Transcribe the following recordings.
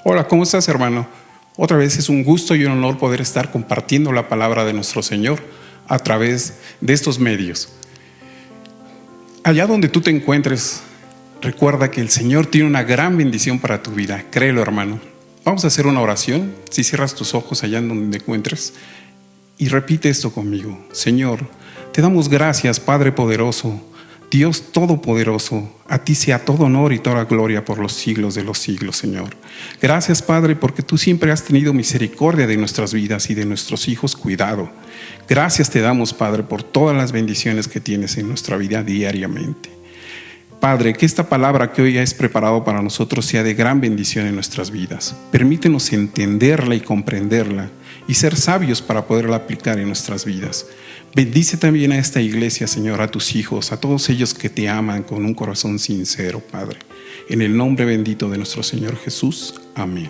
Hola, ¿cómo estás, hermano? Otra vez es un gusto y un honor poder estar compartiendo la palabra de nuestro Señor a través de estos medios. Allá donde tú te encuentres, recuerda que el Señor tiene una gran bendición para tu vida. Créelo, hermano. Vamos a hacer una oración. Si cierras tus ojos allá donde te encuentres y repite esto conmigo. Señor, te damos gracias, Padre poderoso, Dios todopoderoso. A ti sea todo honor y toda gloria por los siglos de los siglos, Señor. Gracias, Padre, porque tú siempre has tenido misericordia de nuestras vidas y de nuestros hijos cuidado. Gracias te damos, Padre, por todas las bendiciones que tienes en nuestra vida diariamente. Padre, que esta palabra que hoy has preparado para nosotros sea de gran bendición en nuestras vidas. Permítenos entenderla y comprenderla y ser sabios para poderla aplicar en nuestras vidas. Bendice también a esta iglesia, Señor, a tus hijos, a todos ellos que te aman con un corazón sincero, Padre. En el nombre bendito de nuestro Señor Jesús. Amén.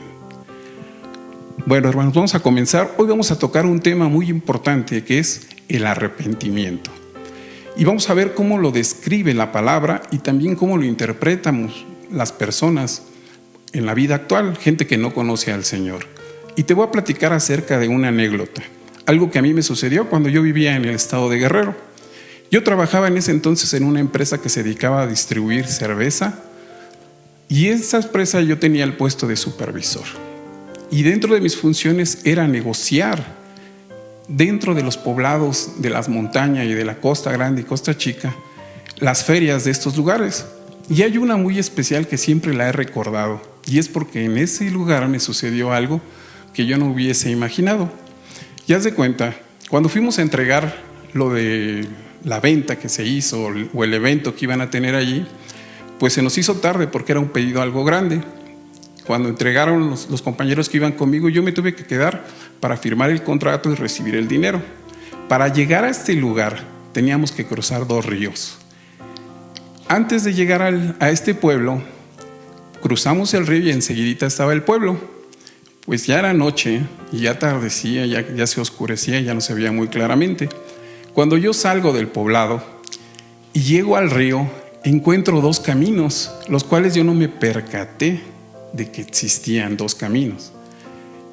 Bueno, hermanos, vamos a comenzar. Hoy vamos a tocar un tema muy importante que es el arrepentimiento. Y vamos a ver cómo lo describe la palabra y también cómo lo interpretamos las personas en la vida actual, gente que no conoce al Señor. Y te voy a platicar acerca de una anécdota, algo que a mí me sucedió cuando yo vivía en el estado de Guerrero. Yo trabajaba en ese entonces en una empresa que se dedicaba a distribuir cerveza y en esa empresa yo tenía el puesto de supervisor. Y dentro de mis funciones era negociar dentro de los poblados de las montañas y de la Costa Grande y Costa Chica las ferias de estos lugares. Y hay una muy especial que siempre la he recordado, y es porque en ese lugar me sucedió algo que yo no hubiese imaginado. Ya haz de cuenta, cuando fuimos a entregar lo de la venta que se hizo o el evento que iban a tener allí, pues se nos hizo tarde porque era un pedido algo grande. Cuando entregaron los compañeros que iban conmigo, yo me tuve que quedar para firmar el contrato y recibir el dinero. Para llegar a este lugar teníamos que cruzar 2 ríos. Antes de llegar a este pueblo, cruzamos el río y enseguidita estaba el pueblo. Pues ya era noche y ya atardecía, ya se oscurecía, ya no se veía muy claramente. Cuando yo salgo del poblado y llego al río, encuentro 2 caminos, los cuales yo no me percaté de que existían 2 caminos.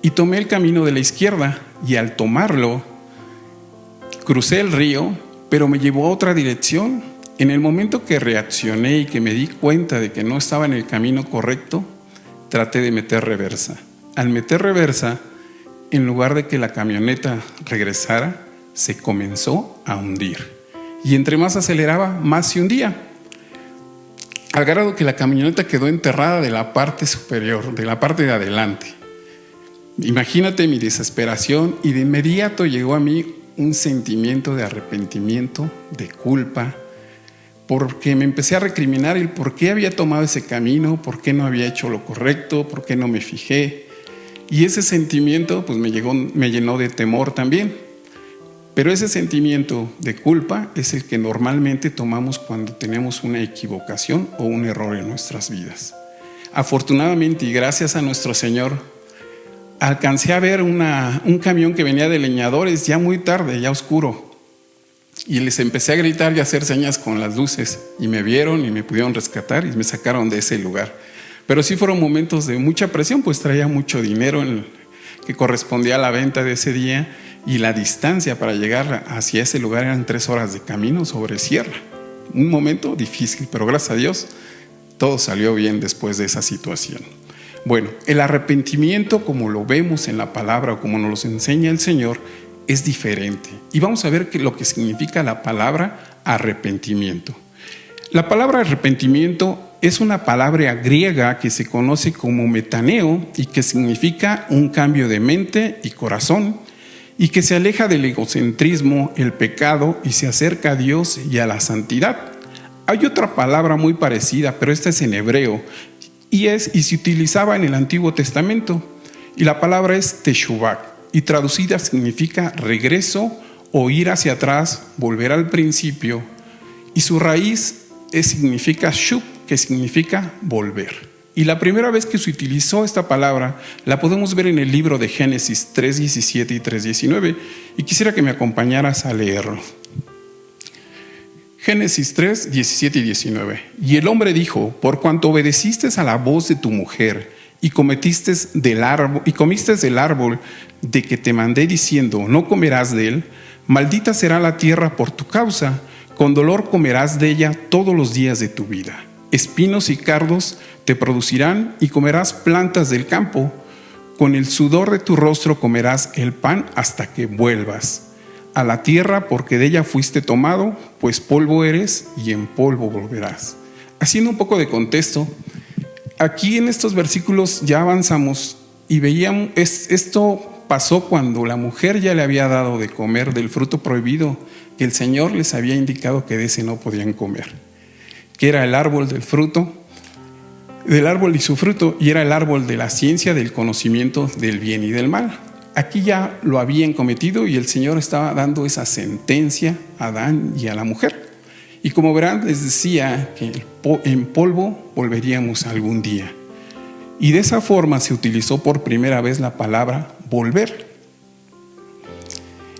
Y tomé el camino de la izquierda y al tomarlo, crucé el río, pero me llevó a otra dirección. En el momento que reaccioné y que me di cuenta de que no estaba en el camino correcto, traté de meter reversa. Al meter reversa, en lugar de que la camioneta regresara, se comenzó a hundir. Y entre más aceleraba, más se hundía. Al grado que la camioneta quedó enterrada de la parte superior, de la parte de adelante. Imagínate mi desesperación, y de inmediato llegó a mí un sentimiento de arrepentimiento, de culpa, porque me empecé a recriminar el por qué había tomado ese camino, por qué no había hecho lo correcto, por qué no me fijé. Y ese sentimiento pues me llenó de temor también. Pero ese sentimiento de culpa es el que normalmente tomamos cuando tenemos una equivocación o un error en nuestras vidas. Afortunadamente y gracias a nuestro Señor, alcancé a ver un camión que venía de leñadores ya muy tarde, ya oscuro. Y les empecé a gritar y a hacer señas con las luces. Y me vieron y me pudieron rescatar y me sacaron de ese lugar. Pero sí fueron momentos de mucha presión, pues traía mucho dinero que correspondía a la venta de ese día. Y la distancia para llegar hacia ese lugar eran 3 horas de camino sobre sierra. Un momento difícil, pero gracias a Dios todo salió bien después de esa situación. Bueno, el arrepentimiento, como lo vemos en la palabra o como nos lo enseña el Señor, es diferente. Y vamos a ver lo que significa la palabra arrepentimiento. La palabra arrepentimiento es una palabra griega que se conoce como metaneo y que significa un cambio de mente y corazón, y que se aleja del egocentrismo, el pecado, y se acerca a Dios y a la santidad. Hay otra palabra muy parecida, pero esta es en hebreo, y se utilizaba en el Antiguo Testamento, y la palabra es teshuvah, y traducida significa regreso o ir hacia atrás, volver al principio, y su raíz significa shub, que significa volver. Y la primera vez que se utilizó esta palabra la podemos ver en el libro de Génesis 3:17 y 3:19, y quisiera que me acompañaras a leerlo. Génesis 3:17 y 19. Y el hombre dijo: por cuanto obedeciste a la voz de tu mujer y comiste del árbol de que te mandé diciendo, no comerás de él, maldita será la tierra por tu causa, con dolor comerás de ella todos los días de tu vida. Espinos y cardos te producirán y comerás plantas del campo. Con el sudor de tu rostro comerás el pan hasta que vuelvas a la tierra, porque de ella fuiste tomado, pues polvo eres y en polvo volverás. Haciendo un poco de contexto, aquí en estos versículos ya avanzamos y veíamos, esto pasó cuando la mujer ya le había dado de comer del fruto prohibido, que el Señor les había indicado que de ese no podían comer, que era el árbol del fruto, del árbol y su fruto, y era el árbol de la ciencia del conocimiento del bien y del mal. Aquí ya lo habían cometido y el Señor estaba dando esa sentencia a Adán y a la mujer. Y como verán, les decía que en polvo volveríamos algún día. Y de esa forma se utilizó por primera vez la palabra volver.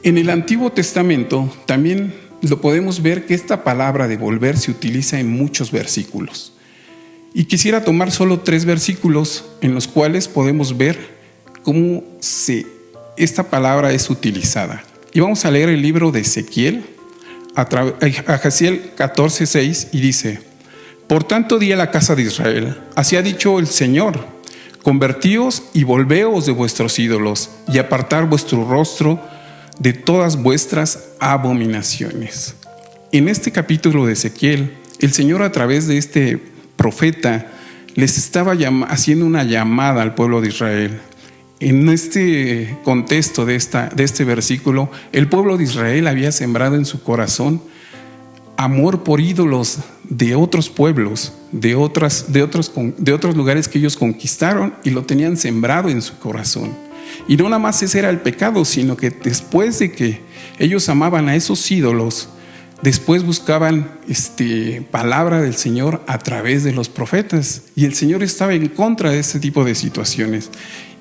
En el Antiguo Testamento también lo podemos ver que esta palabra de volver se utiliza en muchos versículos. Y quisiera tomar solo 3 versículos en los cuales podemos ver cómo esta palabra es utilizada. Y vamos a leer el libro de Ezequiel, Ezequiel 14:6, y dice: Por tanto di a la casa de Israel, así ha dicho el Señor, convertíos y volveos de vuestros ídolos, y apartar vuestro rostro de todas vuestras abominaciones. En este capítulo de Ezequiel, el Señor, a través de este profeta, les estaba haciendo una llamada al pueblo de Israel. En este contexto de este versículo, el pueblo de Israel había sembrado en su corazón amor por ídolos de otros pueblos, de otros lugares que ellos conquistaron, y lo tenían sembrado en su corazón. Y no nada más ese era el pecado, sino que después de que ellos amaban a esos ídolos, después buscaban palabra del Señor a través de los profetas, y el Señor estaba en contra de ese tipo de situaciones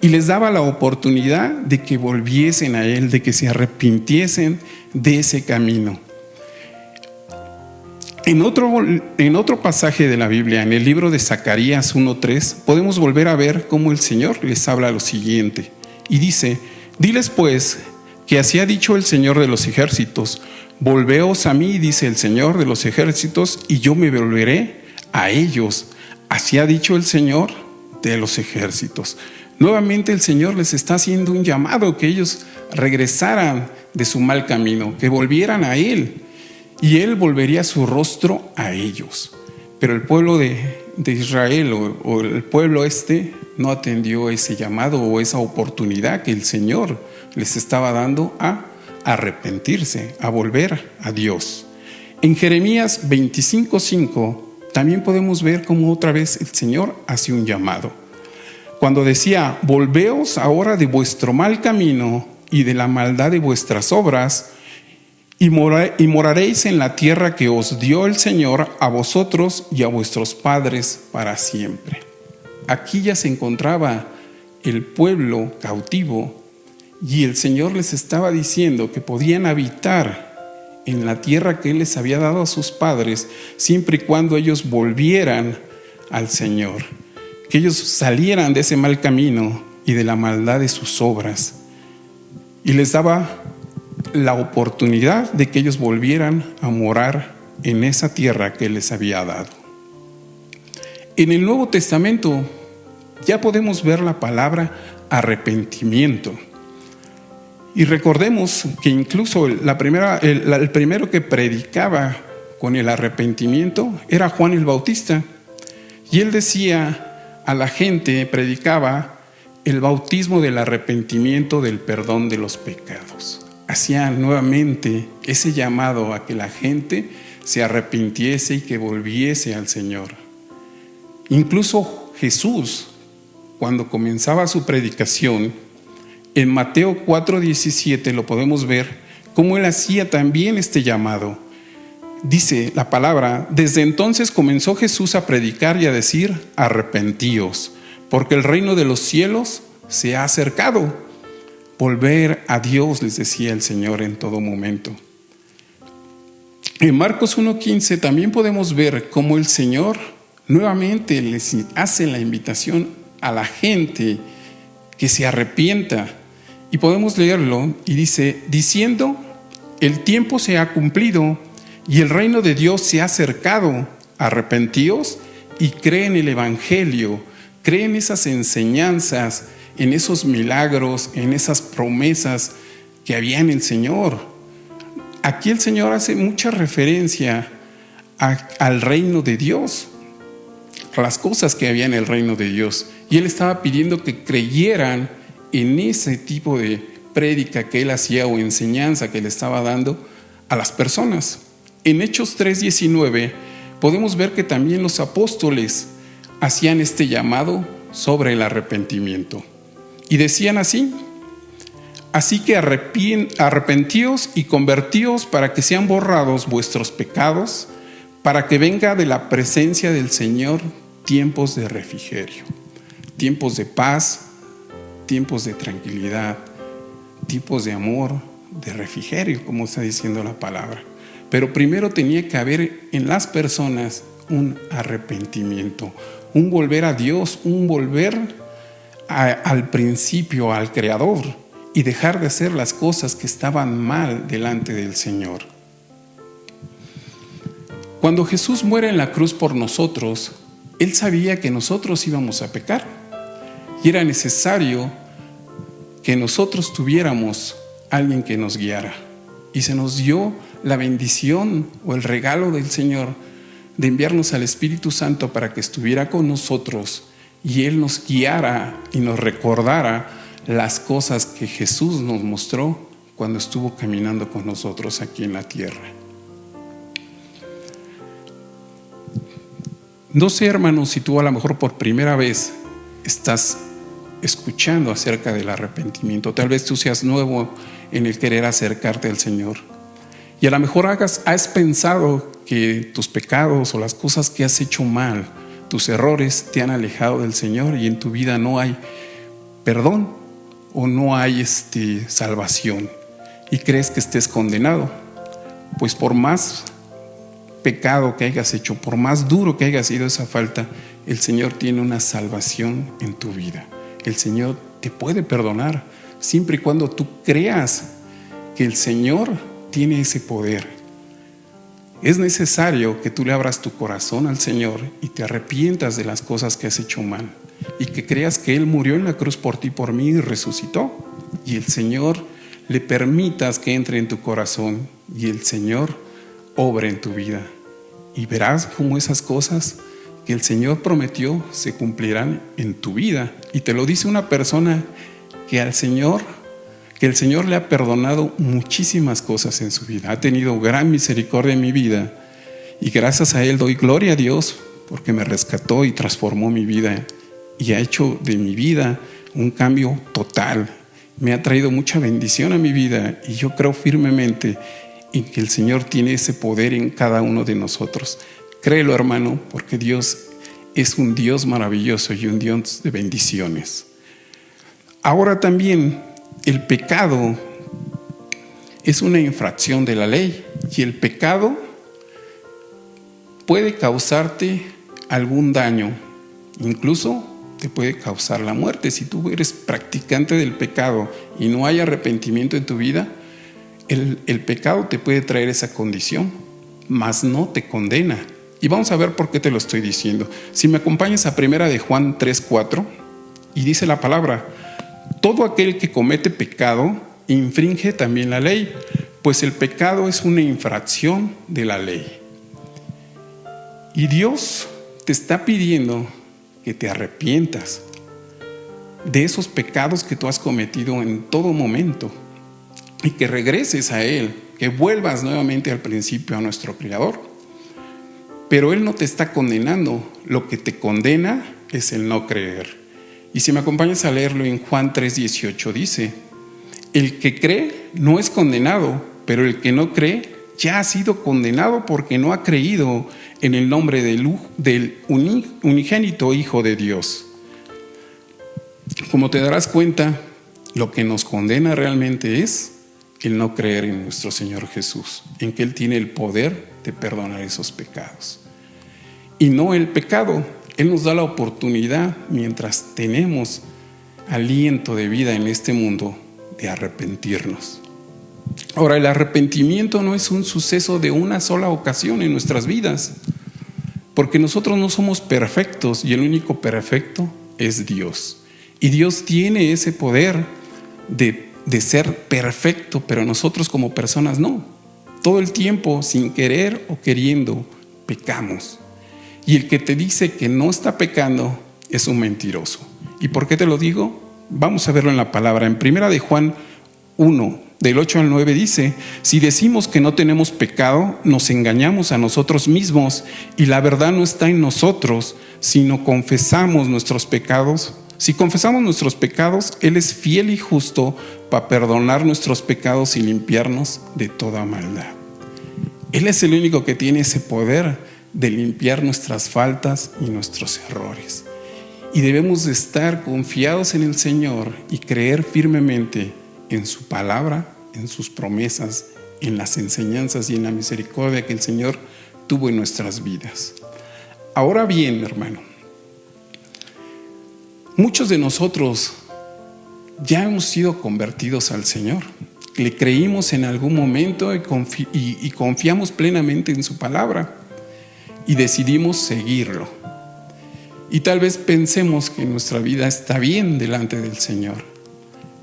y les daba la oportunidad de que volviesen a Él, de que se arrepintiesen de ese camino. En otro pasaje de la Biblia, en el libro de Zacarías 1:3, podemos volver a ver cómo el Señor les habla lo siguiente y dice: diles pues que así ha dicho el Señor de los ejércitos, volveos a mí, dice el Señor de los ejércitos, y yo me volveré a ellos. Así ha dicho el Señor de los ejércitos. Nuevamente el Señor les está haciendo un llamado, que ellos regresaran de su mal camino, que volvieran a Él, y Él volvería su rostro a ellos. Pero el pueblo de Israel o el pueblo no atendió ese llamado o esa oportunidad que el Señor les estaba dando a arrepentirse, a volver a Dios. En Jeremías 25:5 también podemos ver cómo otra vez el Señor hace un llamado. Cuando decía: volveos ahora de vuestro mal camino y de la maldad de vuestras obras, y moraréis en la tierra que os dio el Señor a vosotros y a vuestros padres para siempre. Aquí ya se encontraba el pueblo cautivo, y el Señor les estaba diciendo que podían habitar en la tierra que Él les había dado a sus padres, siempre y cuando ellos volvieran al Señor, que ellos salieran de ese mal camino y de la maldad de sus obras, y les daba la oportunidad de que ellos volvieran a morar en esa tierra que Él les había dado. En el Nuevo Testamento ya podemos ver la palabra arrepentimiento. Y recordemos que incluso el primero que predicaba con el arrepentimiento era Juan el Bautista. Y él decía a la gente, predicaba el bautismo del arrepentimiento, del perdón de los pecados. Hacía nuevamente ese llamado a que la gente se arrepintiese y que volviese al Señor. Incluso Jesús, cuando comenzaba su predicación, en Mateo 4:17 lo podemos ver, cómo Él hacía también este llamado. Dice la palabra: desde entonces comenzó Jesús a predicar y a decir: arrepentíos, porque el reino de los cielos se ha acercado. Volver a Dios, les decía el Señor en todo momento. En Marcos 1:15 también podemos ver cómo el Señor nuevamente les hace la invitación a la gente que se arrepienta. Y podemos leerlo y dice, diciendo, el tiempo se ha cumplido y el reino de Dios se ha acercado. Arrepentíos y creen en el Evangelio, creen en esas enseñanzas, en esos milagros, en esas promesas que había en el Señor. Aquí el Señor hace mucha referencia al reino de Dios, a las cosas que había en el reino de Dios. Y Él estaba pidiendo que creyeran en ese tipo de prédica que Él hacía o enseñanza que le estaba dando a las personas. En Hechos 3:19 podemos ver que también los apóstoles hacían este llamado sobre el arrepentimiento. Y decían así: así que arrepentíos y convertíos para que sean borrados vuestros pecados, para que venga de la presencia del Señor tiempos de refrigerio, tiempos de paz, tiempos de tranquilidad, tiempos de amor, de refrigerio, como está diciendo la palabra. Pero primero tenía que haber en las personas un arrepentimiento, un volver a Dios, un volver al principio, al Creador, y dejar de hacer las cosas que estaban mal delante del Señor. Cuando Jesús muere en la cruz por nosotros, Él sabía que nosotros íbamos a pecar y era necesario que nosotros tuviéramos alguien que nos guiara. Y se nos dio la bendición o el regalo del Señor de enviarnos al Espíritu Santo para que estuviera con nosotros y Él nos guiara y nos recordara las cosas que Jesús nos mostró cuando estuvo caminando con nosotros aquí en la tierra. No sé, hermanos, si tú a lo mejor por primera vez estás escuchando acerca del arrepentimiento. Tal vez tú seas nuevo en el querer acercarte al Señor. Y a lo mejor has pensado que tus pecados o las cosas que has hecho mal, tus errores te han alejado del Señor y en tu vida no hay perdón o no hay salvación y crees que estés condenado. Pues por más pecado que hayas hecho, por más duro que haya sido esa falta, el Señor tiene una salvación en tu vida. El Señor te puede perdonar siempre y cuando tú creas que el Señor tiene ese poder. Es necesario que tú le abras tu corazón al Señor y te arrepientas de las cosas que has hecho mal y que creas que Él murió en la cruz por ti, por mí y resucitó, y el Señor le permitas que entre en tu corazón y el Señor obre en tu vida y verás cómo esas cosas que el Señor prometió se cumplirán en tu vida. Y te lo dice una persona que el Señor le ha perdonado muchísimas cosas en su vida, ha tenido gran misericordia en mi vida y gracias a Él doy gloria a Dios porque me rescató y transformó mi vida y ha hecho de mi vida un cambio total. Me ha traído mucha bendición a mi vida y yo creo firmemente en que el Señor tiene ese poder en cada uno de nosotros. Créelo, hermano, porque Dios es un Dios maravilloso y un Dios de bendiciones. Ahora también el pecado es una infracción de la ley y el pecado puede causarte algún daño, incluso te puede causar la muerte. Si tú eres practicante del pecado y no hay arrepentimiento en tu vida, el pecado te puede traer esa condición, mas no te condena. Y vamos a ver por qué te lo estoy diciendo. Si me acompañas a 1 de Juan 3:4, y dice la palabra: todo aquel que comete pecado infringe también la ley, pues el pecado es una infracción de la ley. Y Dios te está pidiendo que te arrepientas de esos pecados que tú has cometido en todo momento y que regreses a Él, que vuelvas nuevamente al principio, a nuestro Creador. Pero Él no te está condenando, lo que te condena es el no creer. Y si me acompañas a leerlo en Juan 3:18 dice: el que cree no es condenado, pero el que no cree ya ha sido condenado porque no ha creído en el nombre del unigénito Hijo de Dios. Como te darás cuenta, lo que nos condena realmente es el no creer en nuestro Señor Jesús, en que Él tiene el poder de perdonar esos pecados. Y no el pecado. Él nos da la oportunidad, mientras tenemos aliento de vida en este mundo, de arrepentirnos. Ahora, el arrepentimiento no es un suceso de una sola ocasión en nuestras vidas, porque nosotros no somos perfectos y el único perfecto es Dios. Y Dios tiene ese poder de ser perfecto, pero nosotros como personas no. Todo el tiempo, sin querer o queriendo, pecamos. Y el que te dice que no está pecando es un mentiroso. ¿Y por qué te lo digo? Vamos a verlo en la palabra. En 1 de Juan 1, del 8 al 9 dice: si decimos que no tenemos pecado, nos engañamos a nosotros mismos y la verdad no está en nosotros, sino confesamos nuestros pecados. Si confesamos nuestros pecados, Él es fiel y justo para perdonar nuestros pecados y limpiarnos de toda maldad. Él es el único que tiene ese poder de limpiar nuestras faltas y nuestros errores. Y debemos de estar confiados en el Señor y creer firmemente en su palabra, en sus promesas, en las enseñanzas y en la misericordia que el Señor tuvo en nuestras vidas. Ahora bien, hermano, muchos de nosotros ya hemos sido convertidos al Señor. Le creímos en algún momento y confiamos plenamente en su palabra y decidimos seguirlo. Y tal vez pensemos que nuestra vida está bien delante del Señor.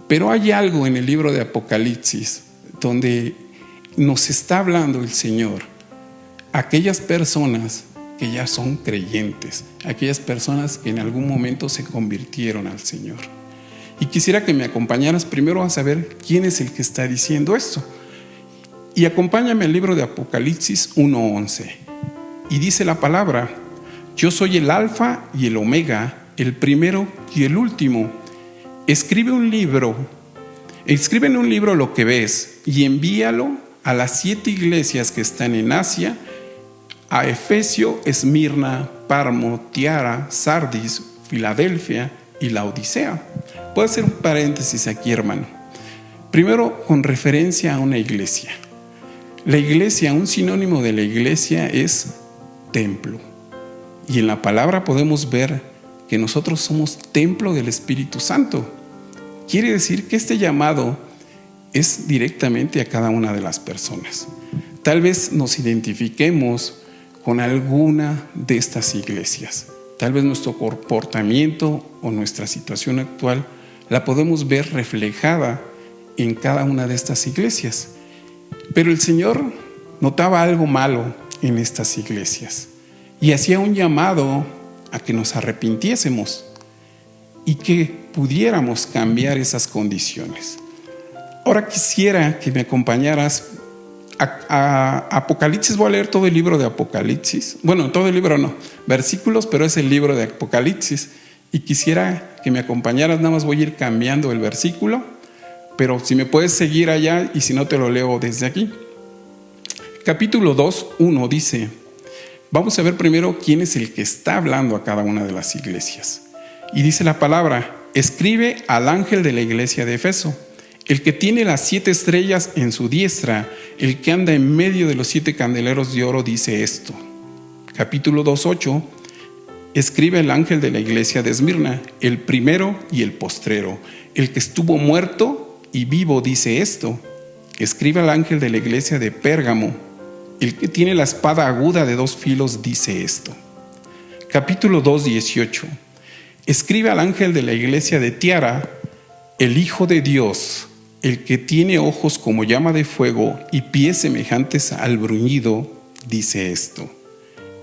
Pero hay algo en el libro de Apocalipsis donde nos está hablando el Señor a aquellas personas que ya son creyentes, aquellas personas que en algún momento se convirtieron al Señor. Y quisiera que me acompañaras primero a saber quién es el que está diciendo esto. Y acompáñame al libro de Apocalipsis 1:11. Y dice la palabra: yo soy el Alfa y el Omega, el primero y el último. Escribe en un libro lo que ves y envíalo a las 7 iglesias que están en Asia, a Efesio, Esmirna, Páramo, Tiara, Sardis, Filadelfia y Laodicea. Puedo hacer un paréntesis aquí, hermano. Primero, con referencia a una iglesia. La iglesia, un sinónimo de la iglesia es templo. Y en la palabra podemos ver que nosotros somos templo del Espíritu Santo. Quiere decir que este llamado es directamente a cada una de las personas. Tal vez nos identifiquemos con alguna de estas iglesias. Tal vez nuestro comportamiento o nuestra situación actual la podemos ver reflejada en cada una de estas iglesias. Pero el Señor notaba algo malo en estas iglesias y hacía un llamado a que nos arrepintiésemos y que pudiéramos cambiar esas condiciones. Ahora quisiera que me acompañaras a Apocalipsis. Voy a leer todo el libro de Apocalipsis. Bueno, todo el libro no, versículos, pero es el libro de Apocalipsis. Y quisiera que me acompañaras, nada más voy a ir cambiando el versículo, pero si me puedes seguir allá y si no te lo leo desde aquí. Capítulo 2:1 dice: vamos a ver primero quién es el que está hablando a cada una de las iglesias. Y dice la palabra: escribe al ángel de la iglesia de Efeso, el que tiene las 7 estrellas en su diestra, el que anda en medio de los 7 candeleros de oro, dice esto. Capítulo 2:8: escribe el ángel de la iglesia de Esmirna, el primero y el postrero, el que estuvo muerto y vivo, dice esto. Escribe al ángel de la iglesia de Pérgamo, el que tiene la espada aguda de 2 filos, dice esto. Capítulo 2:18: escribe al ángel de la iglesia de Tiara, el Hijo de Dios, el que tiene ojos como llama de fuego y pies semejantes al bruñido, dice esto.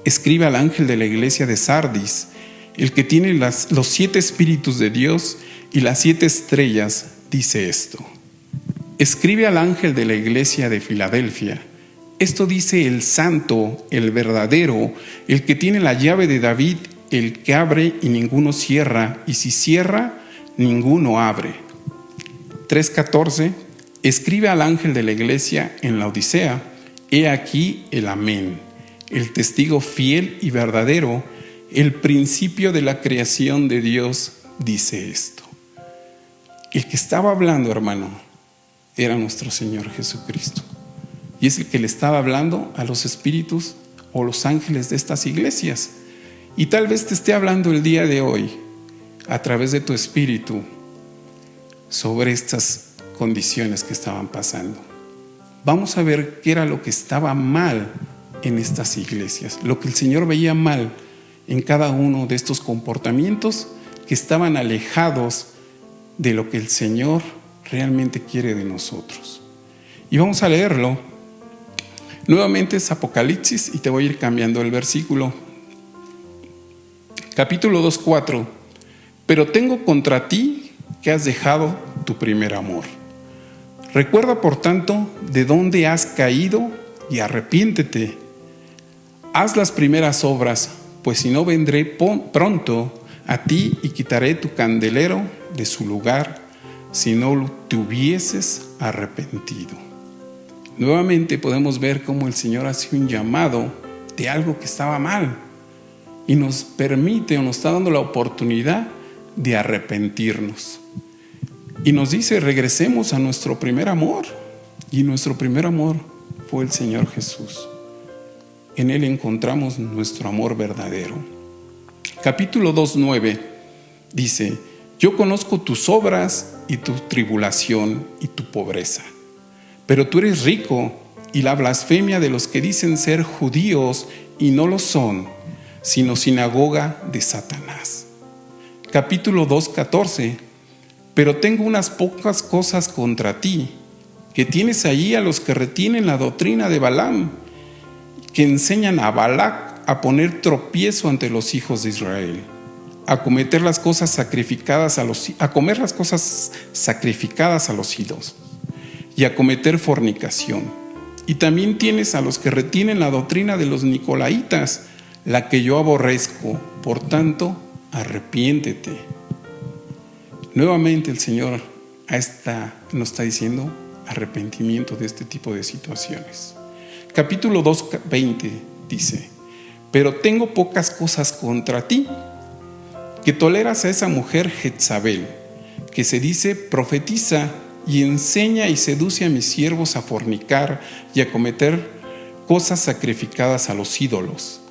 Escribe al ángel de la iglesia de Sardis, el que tiene los 7 espíritus de Dios y las 7 estrellas, dice esto. Escribe al ángel de la iglesia de Filadelfia. Esto dice el santo, el verdadero, el que tiene la llave de David, el que abre y ninguno cierra, y si cierra, ninguno abre. 3:14: escribe al ángel de la iglesia en Laodicea, he aquí el amén, el testigo fiel y verdadero, el principio de la creación de Dios, dice esto. El que estaba hablando, hermano, era nuestro Señor Jesucristo. Y es el que le estaba hablando a los espíritus o los ángeles de estas iglesias. Y tal vez te esté hablando el día de hoy, a través de tu espíritu, sobre estas condiciones que estaban pasando. Vamos a ver qué era lo que estaba mal en estas iglesias, lo que el Señor veía mal en cada uno de estos comportamientos que estaban alejados de lo que el Señor realmente quiere de nosotros. Y vamos a leerlo. Nuevamente es Apocalipsis y te voy a ir cambiando el versículo. Capítulo 2:4. Pero tengo contra ti que has dejado tu primer amor. Recuerda, por tanto, de dónde has caído y arrepiéntete. Haz las primeras obras, pues si no vendré pronto a ti y quitaré tu candelero de su lugar, si no te hubieses arrepentido. Nuevamente podemos ver cómo el Señor hace un llamado de algo que estaba mal y nos permite o nos está dando la oportunidad de arrepentirnos. Y nos dice, regresemos a nuestro primer amor. Y nuestro primer amor fue el Señor Jesús. En Él encontramos nuestro amor verdadero. Capítulo 2:9 dice, yo conozco tus obras y tu tribulación y tu pobreza, pero tú eres rico, y la blasfemia de los que dicen ser judíos y no lo son, sino sinagoga de Satanás. Capítulo 2:14, pero tengo unas pocas cosas contra ti, que tienes allí a los que retienen la doctrina de Balaam, que enseñan a Balac a poner tropiezo ante los hijos de Israel, a comer las cosas sacrificadas a los ídolos y a cometer fornicación. Y también tienes a los que retienen la doctrina de los nicolaitas, la que yo aborrezco. Por tanto, arrepiéntete. Nuevamente el Señor nos está diciendo arrepentimiento de este tipo de situaciones. Capítulo 2:20 dice, pero tengo pocas cosas contra ti, que toleras a esa mujer Jezabel, que se dice profetiza y enseña y seduce a mis siervos a fornicar y a cometer cosas sacrificadas a los ídolos.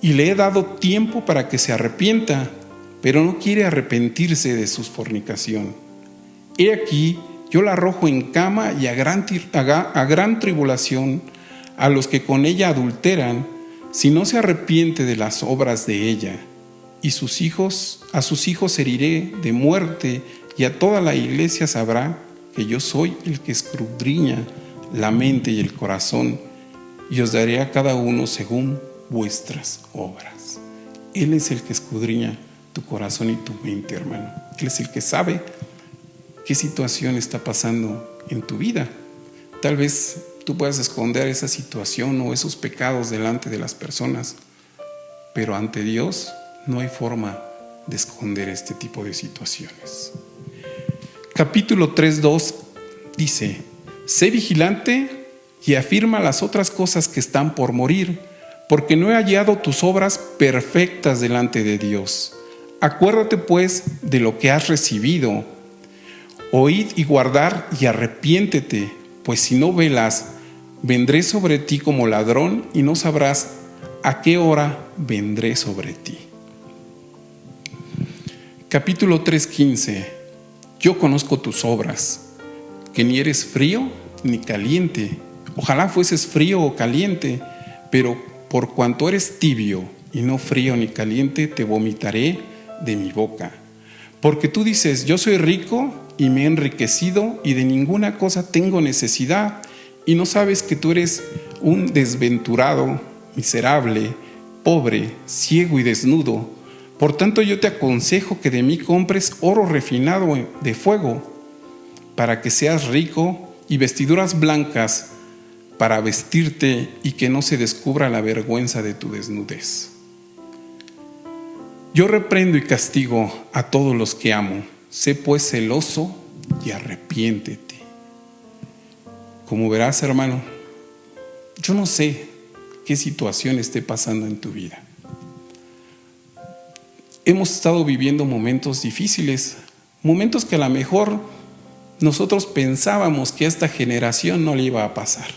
Y le he dado tiempo para que se arrepienta, pero no quiere arrepentirse de su fornicación. He aquí, yo la arrojo en cama y a gran tribulación a los que con ella adulteran, si no se arrepiente de las obras de ella. Y a sus hijos heriré de muerte, y a toda la iglesia sabrá que yo soy el que escudriña la mente y el corazón, y os daré a cada uno según vuestras obras. Él es el que escudriña tu corazón y tu mente, hermano. Él es el que sabe qué situación está pasando en tu vida. Tal vez tú puedas esconder esa situación o esos pecados delante de las personas, pero ante Dios no hay forma de esconder este tipo de situaciones. Capítulo 3:2 dice, sé vigilante y afirma las otras cosas que están por morir, porque no he hallado tus obras perfectas delante de Dios. Acuérdate pues de lo que has recibido. Oíd y guardar y arrepiéntete, pues si no velas, vendré sobre ti como ladrón y no sabrás a qué hora vendré sobre ti. Capítulo 3:15. Yo conozco tus obras, que ni eres frío ni caliente. Ojalá fueses frío o caliente, pero por cuanto eres tibio y no frío ni caliente, te vomitaré de mi boca. Porque tú dices, yo soy rico y me he enriquecido y de ninguna cosa tengo necesidad, y no sabes que tú eres un desventurado, miserable, pobre, ciego y desnudo. Por tanto yo te aconsejo que de mí compres oro refinado de fuego, para que seas rico, y vestiduras blancas para vestirte, y que no se descubra la vergüenza de tu desnudez. Yo reprendo y castigo a todos los que amo. Sé pues celoso y arrepiéntete. Como verás, hermano, yo no sé qué situación esté pasando en tu vida. Hemos estado viviendo momentos difíciles, momentos que a lo mejor nosotros pensábamos que a esta generación no le iba a pasar.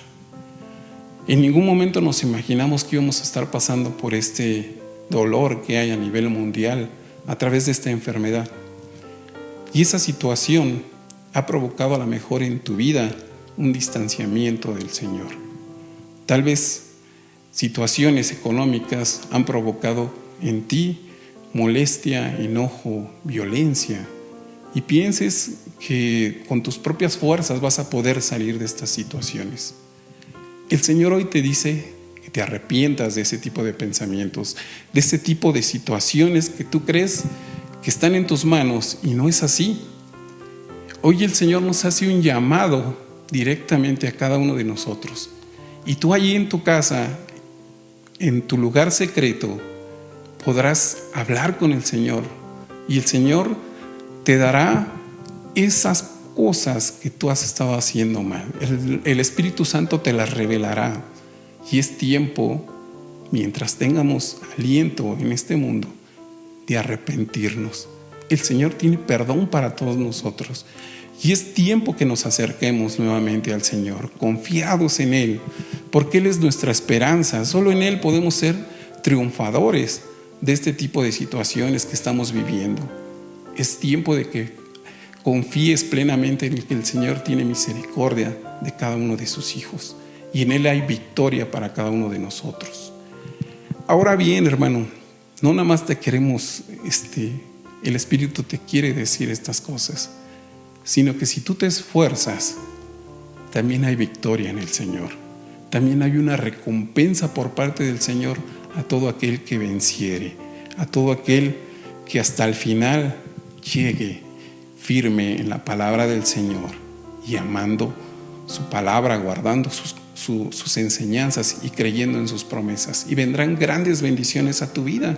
En ningún momento nos imaginamos que íbamos a estar pasando por este dolor que hay a nivel mundial a través de esta enfermedad. Y esa situación ha provocado a lo mejor en tu vida un distanciamiento del Señor. Tal vez situaciones económicas han provocado en ti molestia, enojo, violencia, y pienses que con tus propias fuerzas vas a poder salir de estas situaciones. El Señor hoy te dice que te arrepientas de ese tipo de pensamientos, de ese tipo de situaciones que tú crees que están en tus manos y no es así. Hoy el Señor nos hace un llamado directamente a cada uno de nosotros. Y tú allí en tu casa, en tu lugar secreto, podrás hablar con el Señor. Y el Señor te dará esas cosas que tú has estado haciendo mal. El Espíritu Santo te las revelará. Y es tiempo, mientras tengamos aliento en este mundo, de arrepentirnos. El Señor tiene perdón para todos nosotros. Y es tiempo que nos acerquemos nuevamente al Señor, confiados en Él, porque Él es nuestra esperanza. Solo en Él podemos ser triunfadores de este tipo de situaciones que estamos viviendo. Es tiempo de que confíes plenamente en que el Señor tiene misericordia de cada uno de sus hijos y en Él hay victoria para cada uno de nosotros. Ahora bien, hermano, no nada más te queremos, el Espíritu te quiere decir estas cosas, sino que si tú te esfuerzas, también hay victoria en el Señor. También hay una recompensa por parte del Señor a todo aquel que venciere, a todo aquel que hasta el final llegue firme en la palabra del Señor y amando su palabra, guardando sus enseñanzas y creyendo en sus promesas. Y vendrán grandes bendiciones a tu vida.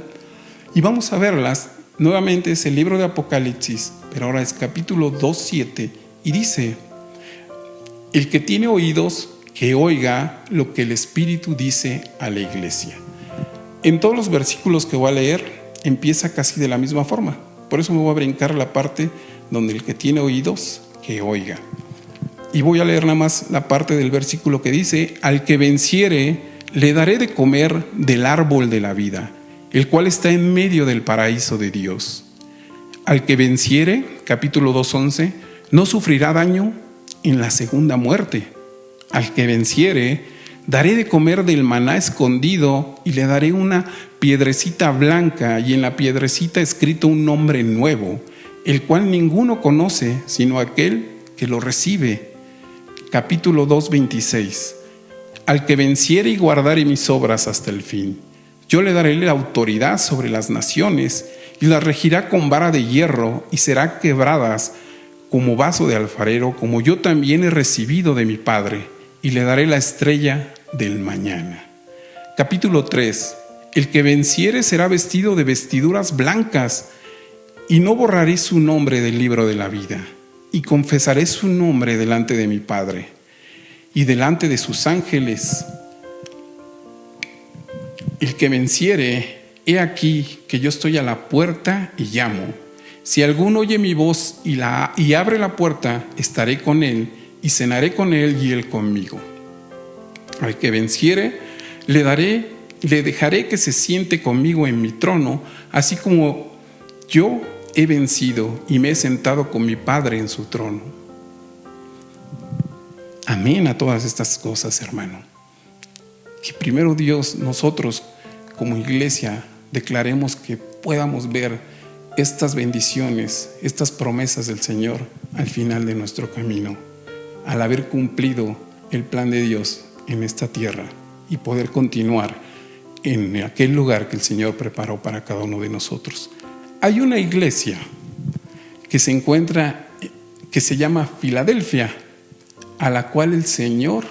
Y vamos a verlas. Nuevamente es el libro de Apocalipsis, pero ahora es capítulo 2:7 y dice: el que tiene oídos, que oiga lo que el Espíritu dice a la iglesia. En todos los versículos que voy a leer empieza casi de la misma forma. Por eso me voy a brincar la parte donde el que tiene oídos, que oiga. Y voy a leer nada más la parte del versículo que dice: al que venciere, le daré de comer del árbol de la vida, el cual está en medio del paraíso de Dios. Al que venciere, capítulo 2:11, no sufrirá daño en la segunda muerte. Al que venciere, daré de comer del maná escondido y le daré una piedrecita blanca y en la piedrecita escrito un nombre nuevo, el cual ninguno conoce sino aquel que lo recibe. Capítulo 2:26. Al que venciere y guardare mis obras hasta el fin, yo le daré la autoridad sobre las naciones y las regirá con vara de hierro y será quebradas como vaso de alfarero, como yo también he recibido de mi Padre, y le daré la estrella del mañana. Capítulo 3. El que venciere será vestido de vestiduras blancas, y no borraré su nombre del libro de la vida, y confesaré su nombre delante de mi Padre y delante de sus ángeles. El que venciere, he aquí que yo estoy a la puerta y llamo. Si alguno oye mi voz y abre la puerta, estaré con él y cenaré con él y él conmigo. Al que venciere, le dejaré que se siente conmigo en mi trono, así como yo he vencido y me he sentado con mi Padre en su trono. Amén a todas estas cosas, hermano. Que primero Dios, nosotros como iglesia, declaremos que podamos ver estas bendiciones, estas promesas del Señor al final de nuestro camino, al haber cumplido el plan de Dios en esta tierra y poder continuar en aquel lugar que el Señor preparó para cada uno de nosotros. Hay una iglesia que se encuentra, que se llama Filadelfia, a la cual el Señor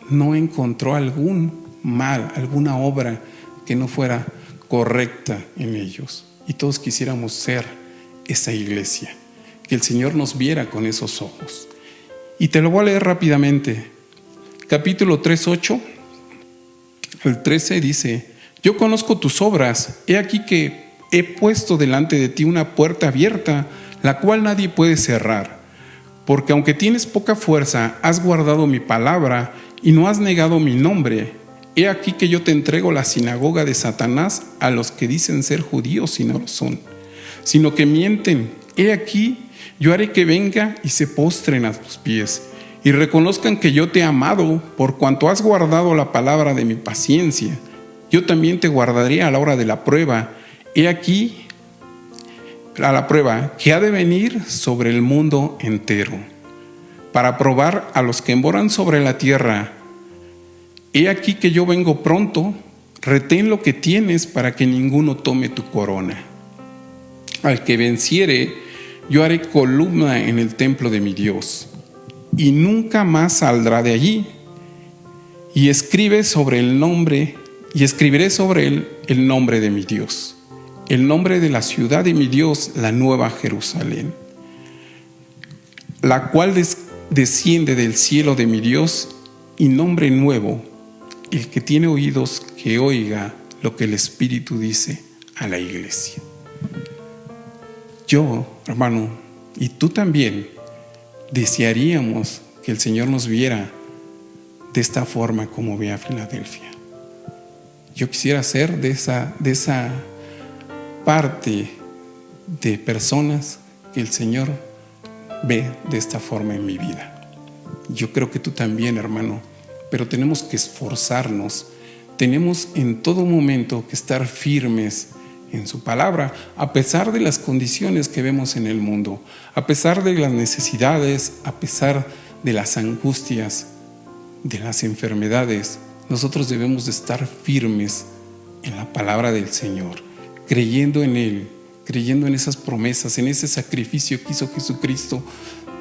no encontró algún mal, alguna obra que no fuera correcta en ellos. Y todos quisiéramos ser esa iglesia, que el Señor nos viera con esos ojos. Y te lo voy a leer rápidamente. Capítulo 3:8 al 13 dice: yo conozco tus obras, he aquí que he puesto delante de ti una puerta abierta, la cual nadie puede cerrar. Porque aunque tienes poca fuerza, has guardado mi palabra y no has negado mi nombre. he aquí que yo te entrego la sinagoga de Satanás a los que dicen ser judíos y no lo son, sino que mienten. He aquí, yo haré que venga y se postren a tus pies y reconozcan que yo te he amado por cuanto has guardado la palabra de mi paciencia. Yo también te guardaré a la hora de la prueba. He aquí a la prueba que ha de venir sobre el mundo entero, para probar a los que moran sobre la tierra. He aquí que yo vengo pronto, retén lo que tienes para que ninguno tome tu corona. Al que venciere, yo haré columna en el templo de mi Dios, y nunca más saldrá de allí. Y escribiré sobre él el nombre de mi Dios, el nombre de la ciudad de mi Dios, la nueva Jerusalén, la cual desciende del cielo de mi Dios, y nombre nuevo. El que tiene oídos, que oiga lo que el Espíritu dice a la iglesia. Yo, hermano, y tú también, desearíamos que el Señor nos viera de esta forma como ve a Filadelfia. Yo quisiera ser de esa parte de personas que el Señor ve de esta forma en mi vida. Yo creo que tú también, hermano, pero tenemos que esforzarnos, tenemos en todo momento que estar firmes en su palabra, a pesar de las condiciones que vemos en el mundo, a pesar de las necesidades, a pesar de las angustias, de las enfermedades. Nosotros debemos de estar firmes en la palabra del Señor, creyendo en Él, creyendo en esas promesas, en ese sacrificio que hizo Jesucristo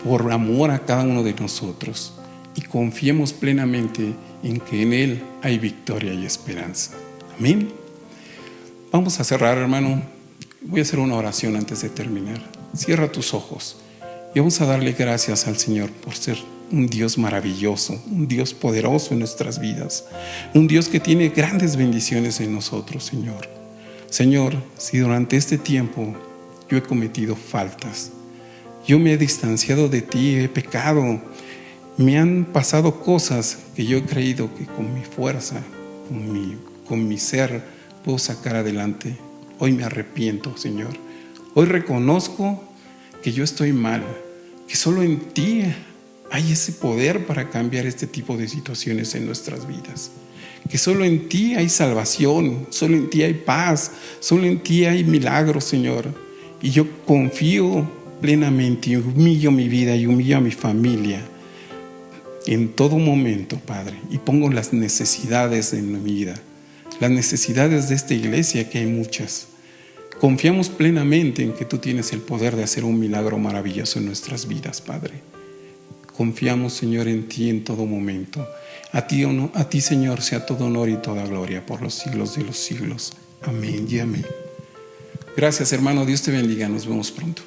por amor a cada uno de nosotros. Y confiemos plenamente en que en Él hay victoria y esperanza. Amén. Vamos a cerrar, hermano. Voy a hacer una oración antes de terminar. Cierra tus ojos y vamos a darle gracias al Señor por ser un Dios maravilloso, un Dios poderoso en nuestras vidas, un Dios que tiene grandes bendiciones en nosotros, Señor. Señor, si durante este tiempo yo he cometido faltas, yo me he distanciado de ti, he pecado, me han pasado cosas que yo he creído que con mi fuerza, con mi ser puedo sacar adelante. Hoy me arrepiento, Señor. Hoy reconozco que yo estoy mal, que solo en ti hay ese poder para cambiar este tipo de situaciones en nuestras vidas, que solo en ti hay salvación, solo en ti hay paz, solo en ti hay milagros, Señor. Y yo confío plenamente y humillo mi vida y humillo a mi familia en todo momento, Padre, y pongo las necesidades en mi vida, las necesidades de esta iglesia, que hay muchas. Confiamos plenamente en que tú tienes el poder de hacer un milagro maravilloso en nuestras vidas, Padre. Confiamos, Señor, en ti en todo momento. A ti, Señor, sea todo honor y toda gloria por los siglos de los siglos. Amén y amén. Gracias, hermano. Dios te bendiga. Nos vemos pronto.